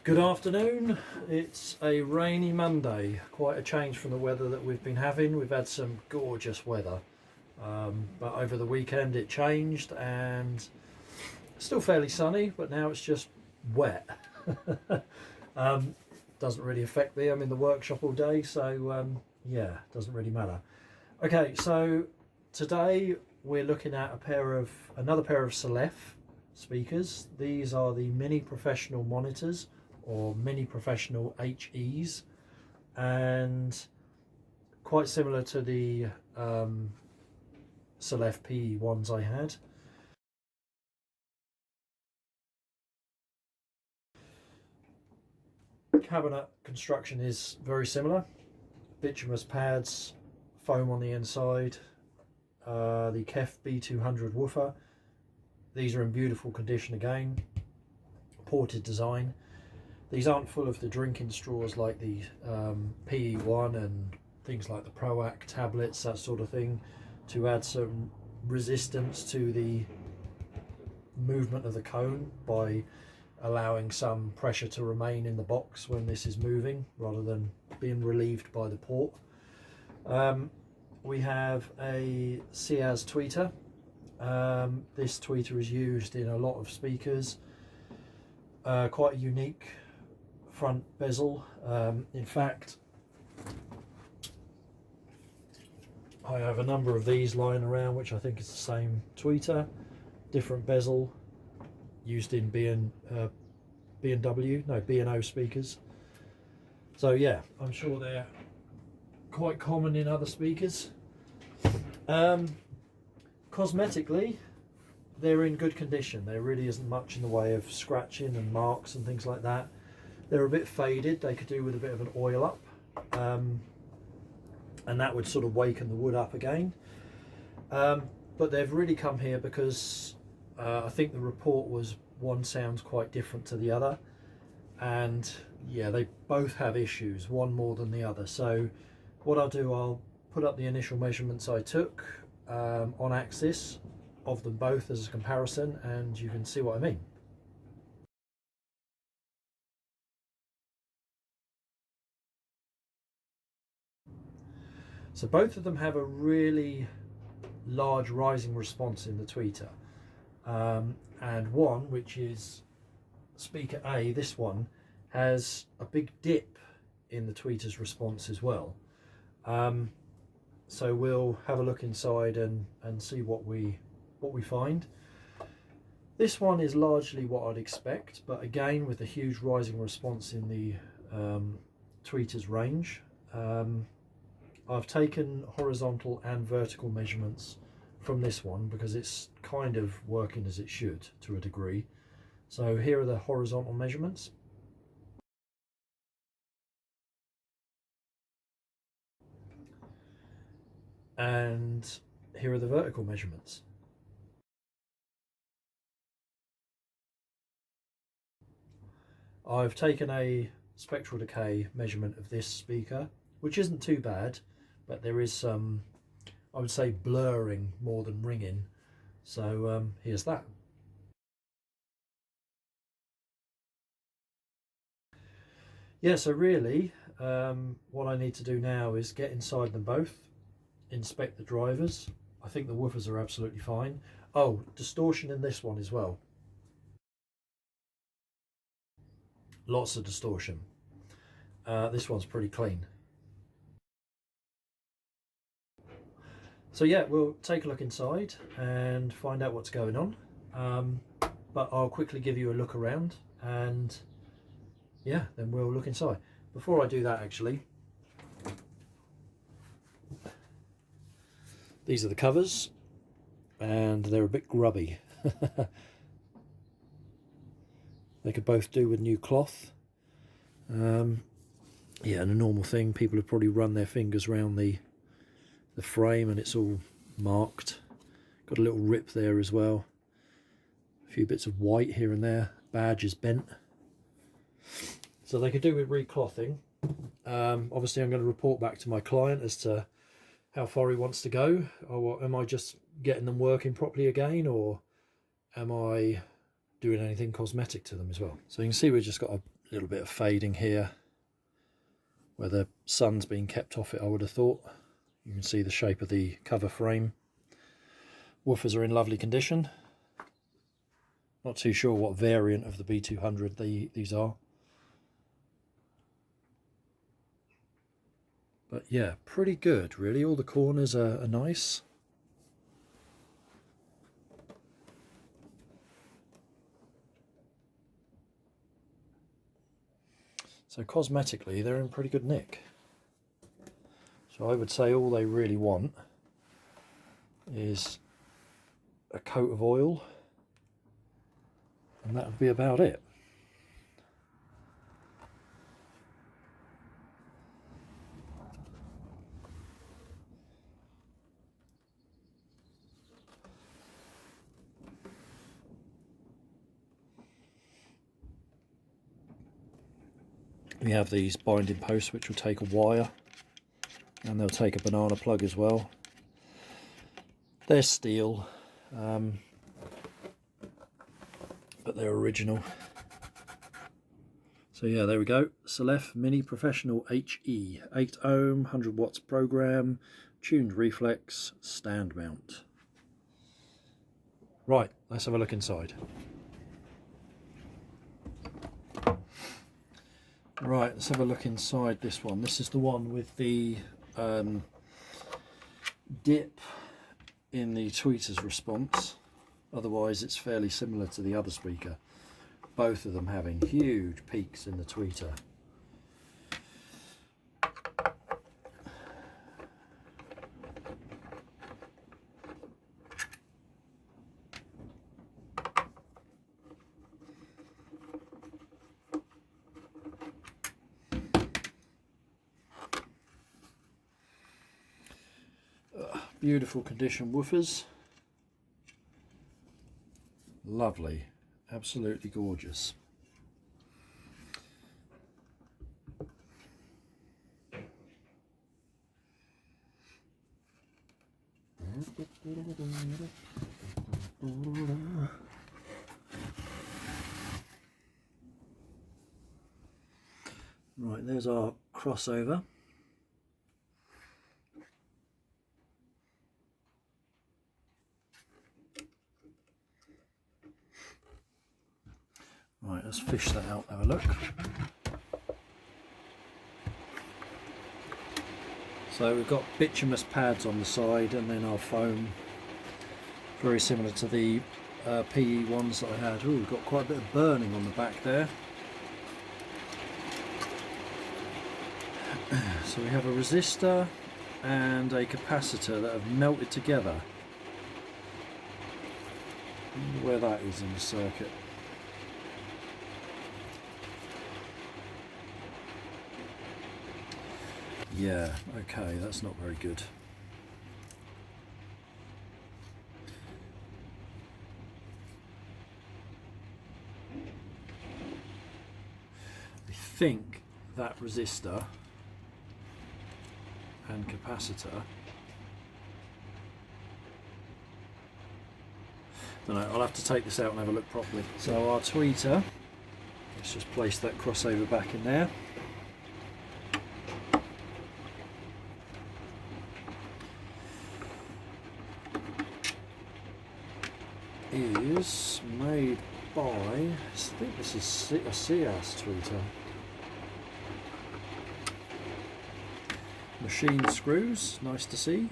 Good afternoon. It's a rainy Monday, quite a change from the weather that we've been having. We've had some gorgeous weather, but over the weekend it changed and still fairly sunny, but now it's just wet. Doesn't really affect me. I'm in the workshop all day, so yeah, doesn't really matter. Okay, so today we're looking at another pair of CELEF speakers. These are the mini professional monitors, or mini professional HEs, and quite similar to the CELEF PE ones I had. Cabinet construction is very similar. Bituminous pads, foam on the inside, the KEF B200 woofer. These are in beautiful condition again, ported design. These aren't full of the drinking straws like the PE one and things like the ProAct tablets, that sort of thing, to add some resistance to the movement of the cone by allowing some pressure to remain in the box when this is moving rather than being relieved by the port. We have a CEAS tweeter. This tweeter is used in a lot of speakers. Quite a unique front bezel. In fact, I have a number of these lying around which I think is the same tweeter, different bezel, used in B&O speakers. So yeah, I'm sure they're quite common in other speakers. Cosmetically, they're in good condition. There really isn't much in the way of scratching and marks and things like that. They're a bit faded. They could do with a bit of an oil up, and that would sort of waken the wood up again. But they've really come here because I think the report was one sounds quite different to the other, and yeah, they both have issues, one more than the other. So what I'll do, I'll put up the initial measurements I took on axis of them both as a comparison, and you can see what I mean. So both of them have a really large rising response in the tweeter, and one, which is speaker A, this one has a big dip in the tweeter's response as well. So we'll have a look inside and see what we find. This one is largely what I'd expect, but again with a huge rising response in the tweeter's range. I've taken horizontal and vertical measurements from this one because it's kind of working as it should to a degree. So here are the horizontal measurements. And here are the vertical measurements. I've taken a spectral decay measurement of this speaker, which isn't too bad, but there is some, I would say, blurring more than ringing. So here's that. Yeah, so really what I need to do now is get inside them both, inspect the drivers. I think the woofers are absolutely fine. Oh, distortion in this one as well. Lots of distortion. This one's pretty clean. So yeah, we'll take a look inside and find out what's going on. But I'll quickly give you a look around, and yeah, then we'll look inside. Before I do that, actually, these are the covers, and they're a bit grubby. They could both do with new cloth. Yeah, and a normal thing, people have probably run their fingers around the frame and it's all marked. Got a little rip there as well. A few bits of white here and there. Badge is bent. So they could do with reclothing. Obviously I'm going to report back to my client as to how far he wants to go, or am I just getting them working properly again, or am I doing anything cosmetic to them as well? So you can see we've just got a A little bit of fading here where the sun's been kept off it, I would have thought. You can see the shape of the cover frame. Woofers are in lovely condition. Not too sure what variant of the B200 these are. But yeah, pretty good really. All the corners are nice. So cosmetically, they're in pretty good nick. So I would say all they really want is a coat of oil, and that would be about it. We have these binding posts which will take a wire, and they'll take a banana plug as well. They're steel, but they're original. So yeah, there we go. CELEF Mini Professional HE, 8 ohm, 100 watts program, tuned reflex, stand mount. Right, let's have a look inside. Right, let's have a look inside this one. This is the one with the dip in the tweeter's response. Otherwise it's fairly similar to the other speaker. Both of them having huge peaks in the tweeter. Beautiful condition woofers. Lovely, absolutely gorgeous. Right, there's our crossover. Right, let's fish that out, have a look. So we've got bituminous pads on the side, and then our foam, very similar to the PE ones that I had. Ooh, we've got quite a bit of burning on the back there. So we have a resistor and a capacitor that have melted together. I wonder where that is in the circuit. Yeah, okay, that's not very good. I think that resistor and capacitor, don't know, I'll have to take this out and have a look properly. So our tweeter, let's just place that crossover back in there. Is made by, I think this is a CEAS tweeter. Machine screws, nice to see.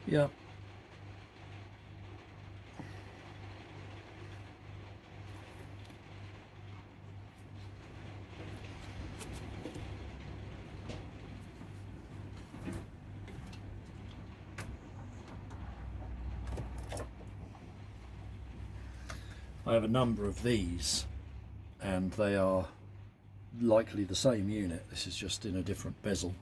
Yeah. I have a number of these, and they are likely the same unit. This is just in a different bezel.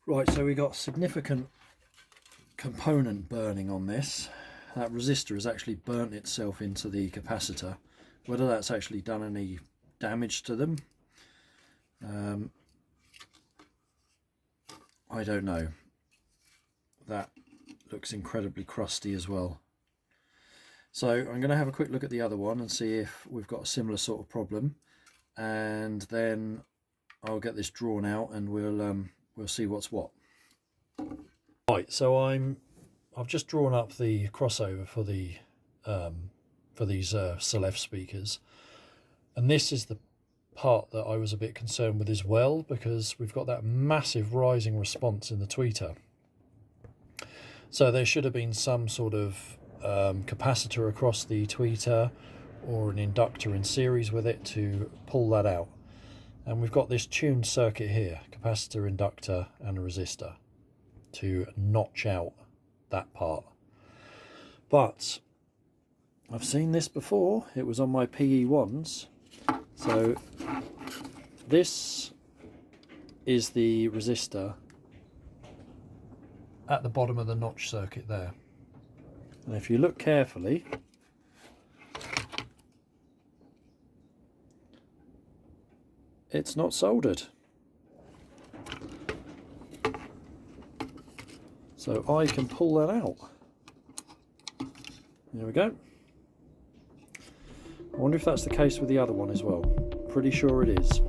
Right, so we got significant component burning on this. That resistor has actually burnt itself into the capacitor. Whether that's actually done any damage to them, I don't know. That looks incredibly crusty as well. So I'm going to have a quick look at the other one and see if we've got a similar sort of problem, and then I'll get this drawn out and we'll see what's what. Right, so I've just drawn up the crossover for the for these CELEF speakers, and this is the part that I was a bit concerned with as well, because we've got that massive rising response in the tweeter. So there should have been some sort of capacitor across the tweeter or an inductor in series with it to pull that out. And we've got this tuned circuit here, capacitor, inductor and a resistor, to notch out that part. But I've seen this before, it was on my PE1s. So this is the resistor at the bottom of the notch circuit there. And if you look carefully, it's not soldered. So I can pull that out. There we go. I wonder if that's the case with the other one as well. Pretty sure it is.